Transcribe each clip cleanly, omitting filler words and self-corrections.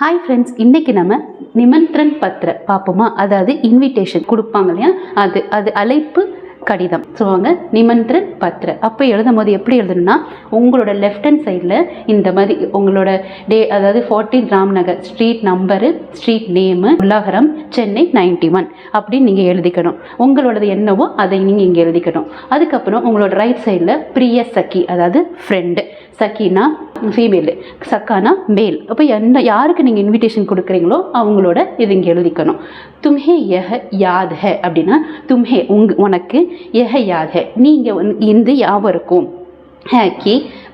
Hi friends, இன்றைக்கி நம்ம நிமந்திரன் பத்திர பார்ப்போமா? அதாவது இன்விடேஷன் கொடுப்பாங்க இல்லையா, அது அழைப்பு கடிதம் சொல்லுவாங்க, நிமந்திரன் பத்திர. அப்போ எழுதும் போது எப்படி எழுதணும்னா, உங்களோட லெஃப்ட் ஹேண்ட் சைடில் இந்த மாதிரி உங்களோட அதாவது 14 Ramnagar street number, street name, Ullagaram, Chennai 91 அப்படின்னு நீங்கள் எழுதிக்கணும். உங்களோடது என்னவோ அதை நீங்கள் இங்கே எழுதிக்கணும். அதுக்கப்புறம் உங்களோட ரைட் சைடில் பிரிய சகி, அதாவது ஃப்ரெண்டு, சக்கினா ஃபீமேலு, சக்கானா மேல். அப்போ யாருக்கு நீங்கள் இன்விடேஷன் கொடுக்குறீங்களோ அவங்களோட இது இங்கே எழுதிக்கணும். தும்ஹே யஹ யாத் ஹே அப்படின்னா, தும்ஹே உனக்கு, யஹ யாத் ஹே நீங்கள் இந்த ஞாபகம் இருக்கும். है कि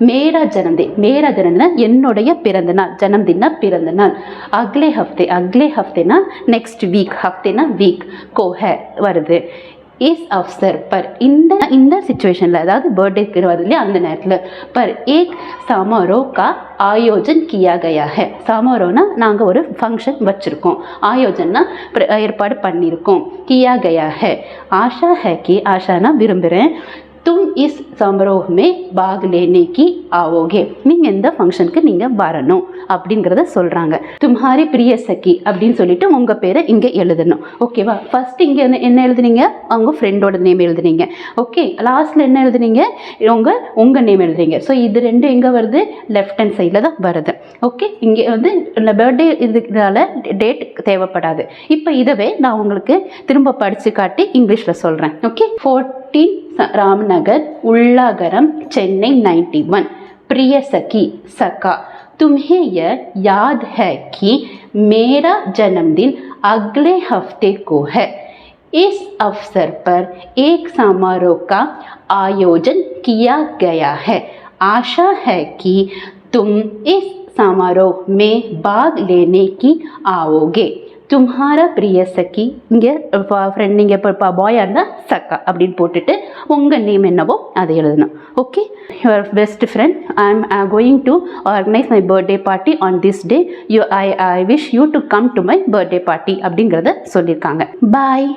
मेरा जन्मदिन, मेरा जन्मदिन என்னுடைய பிறந்த நாள், ஜன்மதினா பிறந்த நாள். अगले हफ्ते ना नेक्स्ट वीक, हफ्ते ना वीक को है வருது. इस अवसर पर இந்த सिचुएशनல, அதாவது बर्थडे வருது இல்லையா அந்த நேரத்தில், पर एक समारोह का आयोजन किया गया है. समारोहனா நாங்கள் ஒரு ஃபங்க்ஷன் வச்சுருக்கோம், ஆயோஜன்னா ஏற்பாடு பண்ணியிருக்கோம். किया गया है. आशा है कि, ஆஷானா விரும்புகிறேன், तुम इस समारोह में भाग लेने की आओगे. நீங்கள் இந்த ஃபங்க்ஷனுக்கு நீங்கள் வரணும் அப்படிங்கிறத சொல்கிறாங்க. தும்ஹாரி பிரிய சகி அப்படின்னு சொல்லிட்டு உங்கள் பேரை இங்கே எழுதணும். ஓகேவா? ஃபர்ஸ்ட் இங்கே என்ன எழுதுனீங்க? அவங்க ஃப்ரெண்டோட நேம் எழுதுனீங்க. ஓகே, லாஸ்ட்டில் என்ன எழுதுனீங்க? உங்கள் நேம் எழுதுறீங்க. ஸோ இது ரெண்டும் எங்கே வருது? லெஃப்ட் ஹேண்ட் சைடில் தான் வருது. ஓகே, இங்கே பர்த்டே இதுனால டேட் தேவைப்படாது. இப்போ இதவே நான் உங்களுக்கு திரும்ப படித்து காட்டி இங்கிலீஷில் சொல்கிறேன். ஓகே, 14 रामनगर, उल्लागरम, चेन्नई 91. प्रिय सखी सका, तुम्हें यह याद है कि मेरा जन्मदिन अगले हफ्ते को है. इस अवसर पर एक समारोह का आयोजन किया गया है. आशा है कि तुम इस समारोह में भाग लेने की आओगे. தும்ஹாரா பிரிய சகி, இங்கே ஃப்ரெண்ட், நீங்கள் இப்போ பாயாக இருந்தால் சக்கா அப்படின்னு போட்டுட்டு உங்கள் நேம் என்னவோ அதை எழுதணும். Okay, your best friend, I am going to organise my birthday party on this day. I wish you to come to my birthday party அப்படிங்கிறத சொல்லியிருக்காங்க. பாய்.